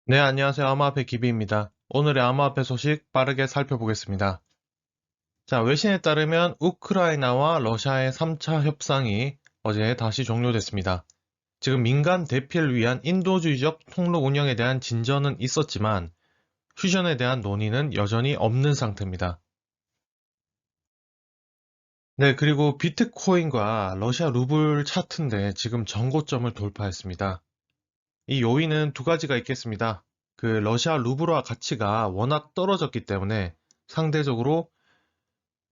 네, 안녕하세요. 암호화폐 기비입니다. 오늘의 암호화폐 소식 빠르게 살펴보겠습니다. 자, 외신에 따르면 우크라이나와 러시아의 3차 협상이 어제 다시 종료됐습니다. 지금 민간 대피를 위한 인도주의적 통로 운영에 대한 진전은 있었지만 퓨전에 대한 논의는 여전히 없는 상태입니다. 네, 그리고 비트코인과 러시아 루블 차트인데 지금 전고점을 돌파했습니다. 이 요인은 두 가지가 있겠습니다. 그 러시아 루블화 가치가 워낙 떨어졌기 때문에 상대적으로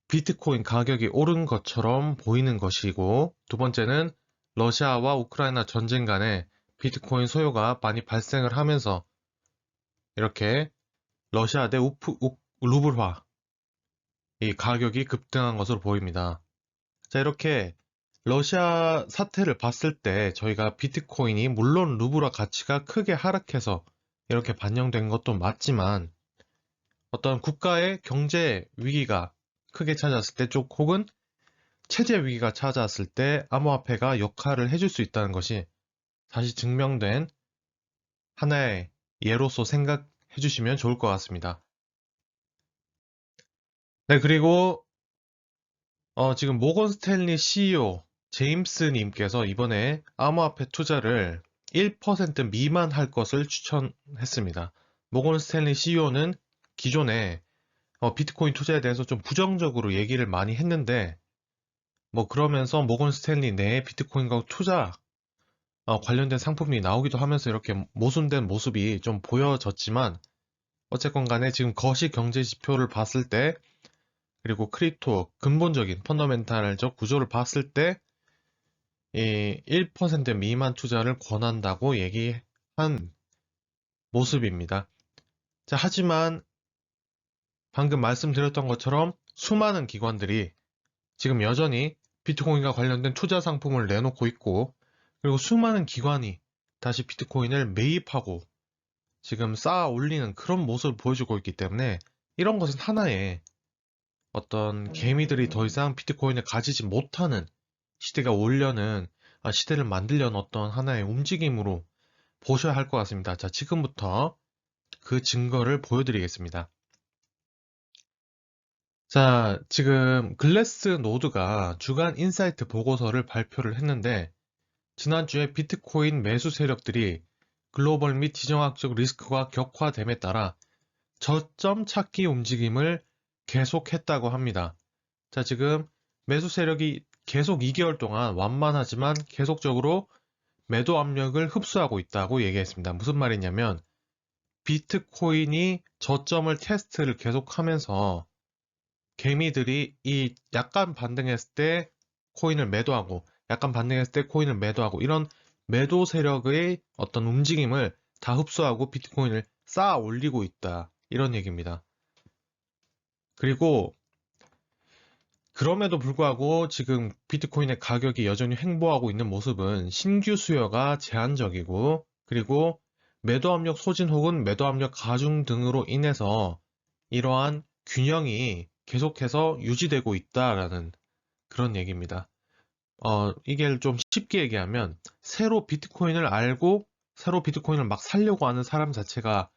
비트코인 가격이 오른 것처럼 보이는 것이고, 두 번째는 러시아와 우크라이나 전쟁 간에 비트코인 소요가 많이 발생을 하면서 이렇게 러시아 대 루블화 이 가격이 급등한 것으로 보입니다. 자, 이렇게 러시아 사태를 봤을 때 저희가 비트코인이 물론 루블화 가치가 크게 하락해서 이렇게 반영된 것도 맞지만 어떤 국가의 경제 위기가 크게 찾아왔을 때 쪽 혹은 체제 위기가 찾아왔을 때 암호화폐가 역할을 해줄 수 있다는 것이 다시 증명된 하나의 예로서 생각해 주시면 좋을 것 같습니다. 네, 그리고 지금 모건 스탠리 CEO 제임스 님께서 이번에 암호화폐 투자를 1% 미만 할 것을 추천했습니다. 모건 스탠리 CEO는 기존에 비트코인 투자에 대해서 좀 부정적으로 얘기를 많이 했는데 뭐 그러면서 모건 스탠리 내에 비트코인과 투자 관련된 상품이 나오기도 하면서 이렇게 모순된 모습이 좀 보여졌지만 어쨌건 간에 지금 거시 경제 지표를 봤을 때 그리고 크립토 근본적인 펀더멘탈적 구조를 봤을 때 이 1% 미만 투자를 권한다고 얘기한 모습입니다. 자, 하지만 방금 말씀드렸던 것처럼 수많은 기관들이 지금 여전히 비트코인과 관련된 투자 상품을 내놓고 있고, 그리고 수많은 기관이 다시 비트코인을 매입하고 지금 쌓아 올리는 그런 모습을 보여주고 있기 때문에 이런 것은 하나의 어떤 개미들이 더 이상 비트코인을 가지지 못하는 시대가 오려는, 시대를 만들려는 어떤 하나의 움직임으로 보셔야 할 것 같습니다. 자, 지금부터 그 증거를 보여드리겠습니다. 자, 지금 글래스 노드가 주간 인사이트 보고서를 발표를 했는데, 지난주에 비트코인 매수 세력들이 글로벌 및 지정학적 리스크가 격화됨에 따라 저점 찾기 움직임을 계속했다고 합니다. 자, 지금 매수 세력이 계속 2개월 동안 완만하지만 계속적으로 매도 압력을 흡수하고 있다고 얘기했습니다. 무슨 말이냐면, 비트코인이 저점을 테스트를 계속하면서 개미들이 이 약간 반등했을 때 코인을 매도하고 약간 반등했을 때 코인을 매도하고 이런 매도 세력의 어떤 움직임을 다 흡수하고 비트코인을 쌓아 올리고 있다. 이런 얘기입니다. 그리고 그럼에도 불구하고 지금 비트코인의 가격이 여전히 횡보하고 있는 모습은 신규 수요가 제한적이고 그리고 매도 압력 소진 혹은 매도 압력 가중 등으로 인해서 이러한 균형이 계속해서 유지되고 있다라는 그런 얘기입니다. 이게 좀 쉽게 얘기하면 새로 비트코인을 알고 새로 비트코인을 막 살려고 하는 사람 자체가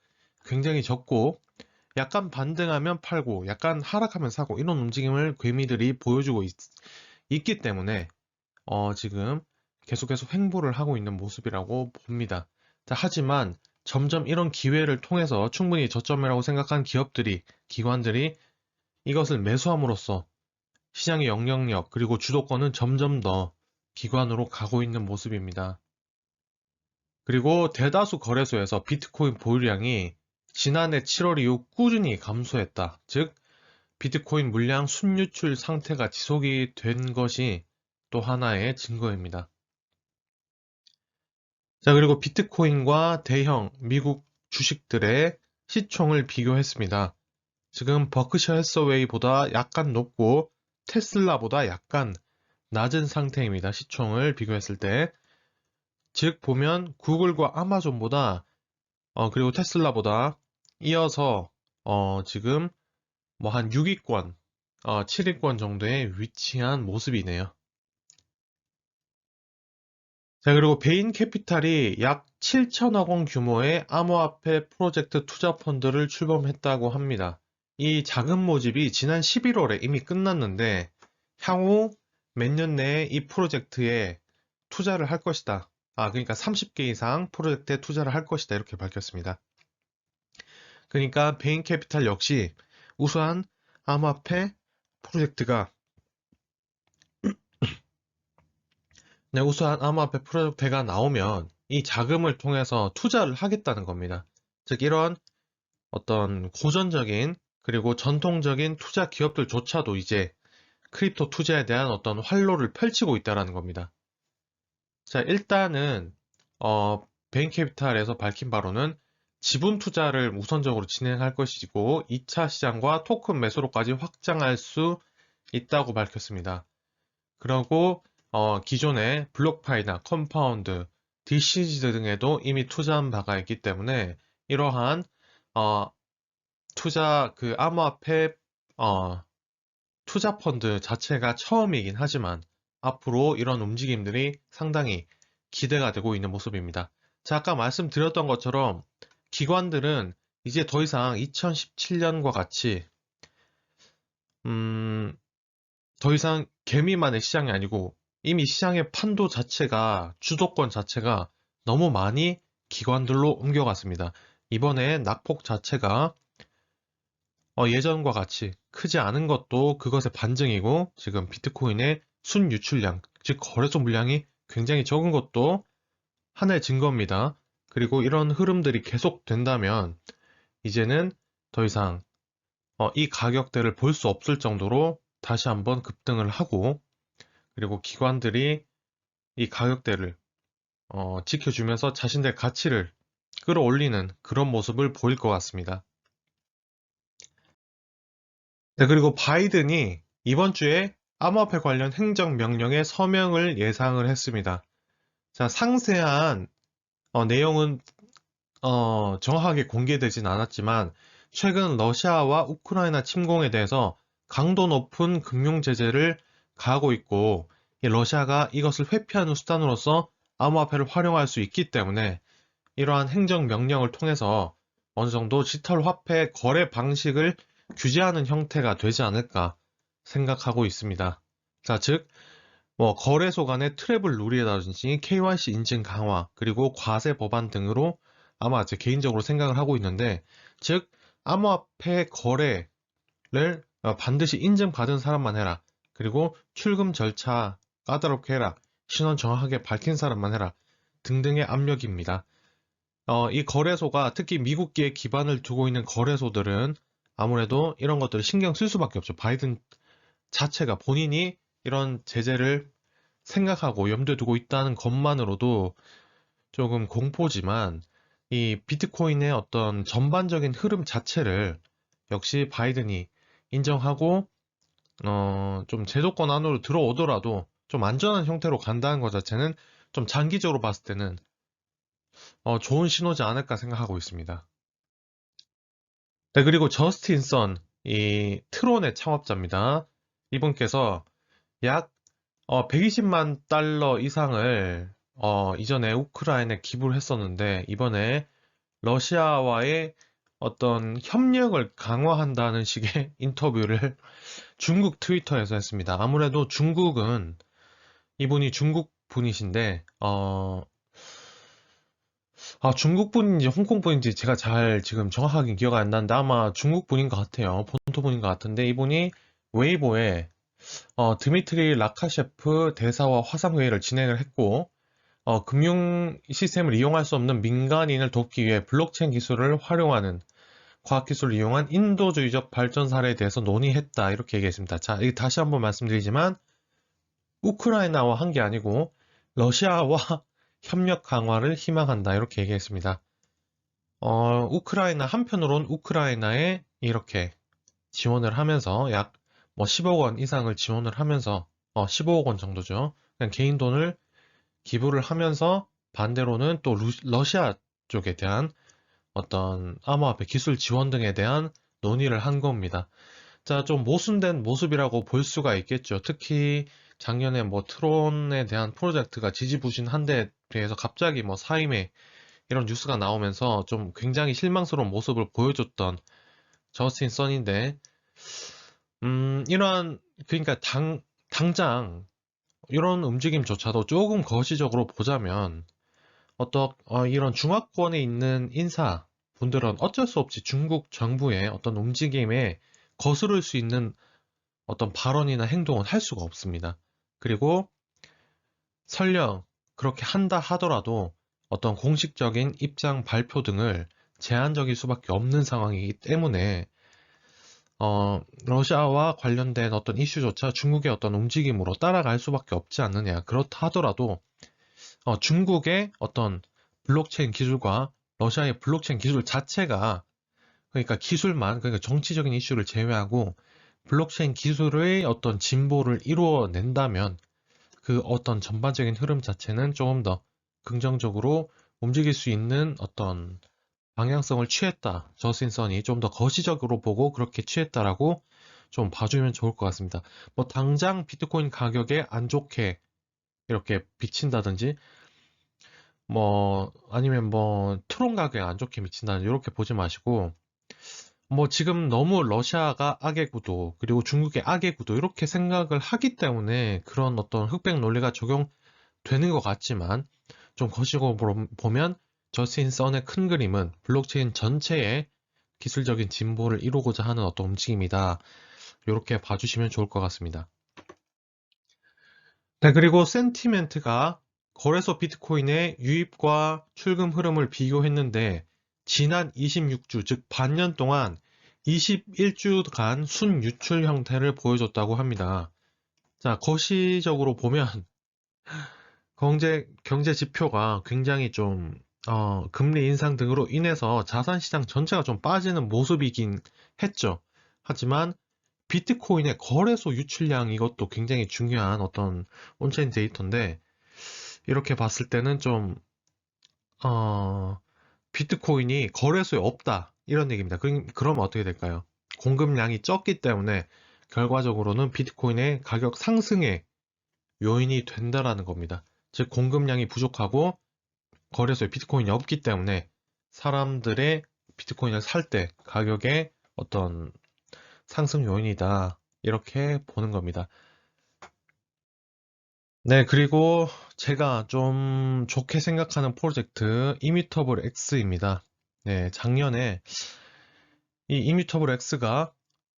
굉장히 적고 약간 반등하면 팔고 약간 하락하면 사고 이런 움직임을 괴미들이 보여주고 있기 때문에 지금 계속해서 횡보를 하고 있는 모습이라고 봅니다. 자, 하지만 점점 이런 기회를 통해서 충분히 저점이라고 생각한 기업들이, 기관들이 이것을 매수함으로써 시장의 영향력 그리고 주도권은 점점 더 기관으로 가고 있는 모습입니다. 그리고 대다수 거래소에서 비트코인 보유량이 지난해 7월 이후 꾸준히 감소했다. 즉, 비트코인 물량 순유출 상태가 지속이 된 것이 또 하나의 증거입니다. 자, 그리고 비트코인과 대형 미국 주식들의 시총을 비교했습니다. 지금 버크셔 해서웨이보다 약간 높고 테슬라보다 약간 낮은 상태입니다. 시총을 비교했을 때. 즉, 보면 구글과 아마존보다, 그리고 테슬라보다 이어서, 지금 뭐 한 6위권, 7위권 정도에 위치한 모습이네요. 자, 그리고 베인 캐피탈이 약 7천억 원 규모의 암호화폐 프로젝트 투자 펀드를 출범했다고 합니다. 이 자금 모집이 지난 11월에 이미 끝났는데 향후 몇 년 내에 이 프로젝트에 투자를 할 것이다. 그러니까 30개 이상 프로젝트에 투자를 할 것이다. 이렇게 밝혔습니다. 그러니까 베인 캐피탈 역시 우수한 암호화폐 프로젝트가 우수한 암호화폐 프로젝트가 나오면 이 자금을 통해서 투자를 하겠다는 겁니다. 즉 이런 어떤 고전적인 그리고 전통적인 투자 기업들조차도 이제 크립토 투자에 대한 어떤 활로를 펼치고 있다는 겁니다. 자, 일단은 베인캐피탈에서 밝힌 바로는 지분 투자를 우선적으로 진행할 것이고 2차 시장과 토큰 매수로까지 확장할 수 있다고 밝혔습니다. 그리고 기존의 블록파이나 컴파운드, DCG 등에도 이미 투자한 바가 있기 때문에 이러한 투자 암호화폐 투자 펀드 자체가 처음이긴 하지만 앞으로 이런 움직임들이 상당히 기대가 되고 있는 모습입니다. 자, 아까 말씀드렸던 것처럼 기관들은 이제 더 이상 2017년과 같이 더 이상 개미만의 시장이 아니고 이미 시장의 판도 자체가 주도권 자체가 너무 많이 기관들로 옮겨갔습니다. 이번에 낙폭 자체가 예전과 같이 크지 않은 것도 그것의 반증이고 지금 비트코인의 순유출량, 즉 거래소 물량이 굉장히 적은 것도 하나의 증거입니다. 그리고 이런 흐름들이 계속된다면 이제는 더 이상 이 가격대를 볼 수 없을 정도로 다시 한번 급등을 하고 그리고 기관들이 이 가격대를 지켜주면서 자신들의 가치를 끌어올리는 그런 모습을 보일 것 같습니다. 네, 그리고 바이든이 이번 주에 암호화폐 관련 행정명령에 서명을 예상을 했습니다. 자, 상세한 내용은 정확하게 공개되진 않았지만 최근 러시아와 우크라이나 침공에 대해서 강도 높은 금융 제재를 가하고 있고 이 러시아가 이것을 회피하는 수단으로서 암호화폐를 활용할 수 있기 때문에 이러한 행정명령을 통해서 어느 정도 디지털 화폐 거래 방식을 규제하는 형태가 되지 않을까 생각하고 있습니다. 자, 즉, 거래소 간의 트래블 룰이라든지 KYC 인증 강화, 그리고 과세 법안 등으로 아마 제 개인적으로 생각을 하고 있는데, 즉, 암호화폐 거래를 반드시 인증받은 사람만 해라. 그리고 출금 절차 까다롭게 해라. 신원 정확하게 밝힌 사람만 해라. 등등의 압력입니다. 이 거래소가 특히 미국계에 기반을 두고 있는 거래소들은 아무래도 이런 것들을 신경 쓸 수밖에 없죠. 바이든 자체가 본인이 이런 제재를 생각하고 염두에 두고 있다는 것만으로도 조금 공포지만 이 비트코인의 어떤 전반적인 흐름 자체를 역시 바이든이 인정하고 좀 제도권 안으로 들어오더라도 좀 안전한 형태로 간다는 것 자체는 좀 장기적으로 봤을 때는 좋은 신호지 않을까 생각하고 있습니다. 네, 그리고 저스틴 선, 이 트론의 창업자입니다. 이분께서 약 120만 달러 이상을 이전에 우크라이나에 기부를 했었는데 이번에 러시아와의 어떤 협력을 강화한다는 식의 인터뷰를 중국 트위터에서 했습니다. 아무래도 중국은 이분이 중국 분이신데 중국 분인지 홍콩 분인지 제가 잘 지금 정확하게 기억 안 나는데 아마 중국 분인 것 같아요. 본토 분인 것 같은데 이분이 웨이보에 드미트리 라카셰프 대사와 화상회의를 진행을 했고 금융 시스템을 이용할 수 없는 민간인을 돕기 위해 블록체인 기술을 활용하는 과학기술을 이용한 인도주의적 발전 사례에 대해서 논의했다 이렇게 얘기했습니다. 자, 다시 한번 말씀드리지만 우크라이나와 한 게 아니고 러시아와 협력 강화를 희망한다 이렇게 얘기했습니다. 한편으론 우크라이나에 이렇게 지원을 하면서 약 10억 원 이상을 지원을 하면서 15억 원 정도죠. 그냥 개인 돈을 기부를 하면서 반대로는 또 러시아 쪽에 대한 어떤 암호화폐 기술 지원 등에 대한 논의를 한 겁니다. 자, 좀 모순된 모습이라고 볼 수가 있겠죠. 특히 작년에 뭐 트론에 대한 프로젝트가 지지부진한 데 비해서 갑자기 뭐 사임에 이런 뉴스가 나오면서 좀 굉장히 실망스러운 모습을 보여줬던 저스틴 선인데, 이러한, 그러니까 당장 이런 움직임조차도 조금 거시적으로 보자면, 이런 중화권에 있는 인사 분들은 어쩔 수 없이 중국 정부의 어떤 움직임에 거스를 수 있는 어떤 발언이나 행동은 할 수가 없습니다. 그리고 설령 그렇게 한다 하더라도 어떤 공식적인 입장 발표 등을 제한적일 수밖에 없는 상황이기 때문에 러시아와 관련된 어떤 이슈조차 중국의 어떤 움직임으로 따라갈 수밖에 없지 않느냐. 그렇다 하더라도 중국의 어떤 블록체인 기술과 러시아의 블록체인 기술 자체가 그러니까 기술만 그러니까 정치적인 이슈를 제외하고 블록체인 기술의 어떤 진보를 이루어낸다면 그 어떤 전반적인 흐름 자체는 조금 더 긍정적으로 움직일 수 있는 어떤 방향성을 취했다. 저스틴 선이 좀 더 거시적으로 보고 그렇게 취했다라고 좀 봐주면 좋을 것 같습니다. 뭐 당장 비트코인 가격에 안 좋게 이렇게 비친다든지 뭐 아니면 뭐 트론 가격에 안 좋게 미친다든지 이렇게 보지 마시고 뭐 지금 너무 러시아가 악의 구도 그리고 중국의 악의 구도 이렇게 생각을 하기 때문에 그런 어떤 흑백 논리가 적용되는 것 같지만 좀 거시고 보면 저스틴 선의 큰 그림은 블록체인 전체의 기술적인 진보를 이루고자 하는 어떤 움직임이다. 이렇게 봐주시면 좋을 것 같습니다. 네, 그리고 센티멘트가 거래소 비트코인의 유입과 출금 흐름을 비교했는데 지난 26주, 즉 반년 동안 21주간 순유출 형태를 보여줬다고 합니다. 자, 거시적으로 보면 경제 지표가 굉장히 좀 금리 인상 등으로 인해서 자산시장 전체가 좀 빠지는 모습이긴 했죠. 하지만 비트코인의 거래소 유출량 이것도 굉장히 중요한 어떤 온체인 데이터인데 이렇게 봤을 때는 좀 어, 비트코인이 거래소에 없다 이런 얘기입니다. 그럼 어떻게 될까요? 공급량이 적기 때문에 결과적으로는 비트코인의 가격 상승의 요인이 된다라는 겁니다. 즉 공급량이 부족하고 거래소에 비트코인이 없기 때문에 사람들의 비트코인을 살 때 가격의 어떤 상승 요인이다. 이렇게 보는 겁니다. 네, 그리고 제가 좀 좋게 생각하는 프로젝트 이미터블 X입니다. 네, 작년에 이 이미터블 X가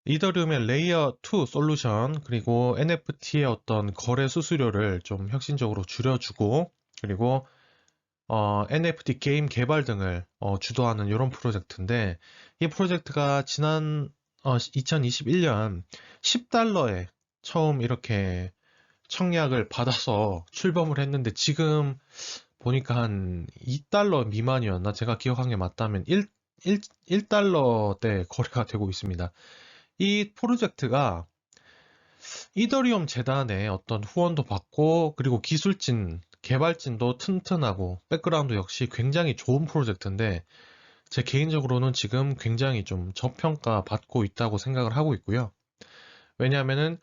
이더리움의 레이어 2 솔루션 그리고 NFT의 어떤 거래 수수료를 좀 혁신적으로 줄여주고 그리고 NFT 게임 개발 등을 주도하는 이런 프로젝트인데 이 프로젝트가 지난 2021년 10달러에 처음 이렇게 청약을 받아서 출범을 했는데 지금 보니까 한 2달러 미만이었나? 제가 기억한 게 맞다면 1달러대 거래가 되고 있습니다. 이 프로젝트가 이더리움 재단의 어떤 후원도 받고 그리고 기술진, 개발진도 튼튼하고 백그라운드 역시 굉장히 좋은 프로젝트인데 제 개인적으로는 지금 굉장히 좀 저평가 받고 있다고 생각을 하고 있고요. 왜냐하면은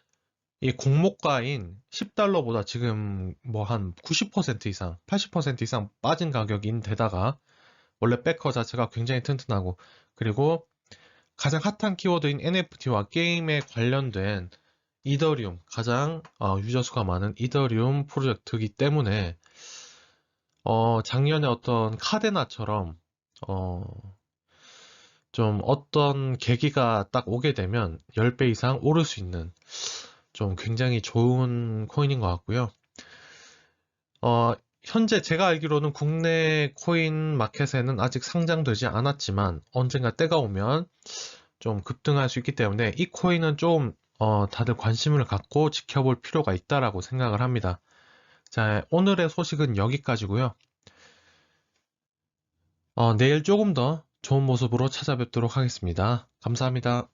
이 공모가인 10달러보다 지금 뭐 한 90% 이상, 80% 이상 빠진 가격인 데다가 원래 백커 자체가 굉장히 튼튼하고 그리고 가장 핫한 키워드인 NFT와 게임에 관련된 이더리움, 가장 유저 수가 많은 이더리움 프로젝트이기 때문에 작년에 어떤 카데나처럼 어, 좀 어떤 계기가 딱 오게 되면 10배 이상 오를 수 있는 좀 굉장히 좋은 코인인 것 같고요. 현재 제가 알기로는 국내 코인 마켓에는 아직 상장되지 않았지만 언젠가 때가 오면 좀 급등할 수 있기 때문에 이 코인은 좀 다들 관심을 갖고 지켜볼 필요가 있다라고 생각을 합니다. 자, 오늘의 소식은 여기까지고요. 내일 조금 더 좋은 모습으로 찾아뵙도록 하겠습니다. 감사합니다.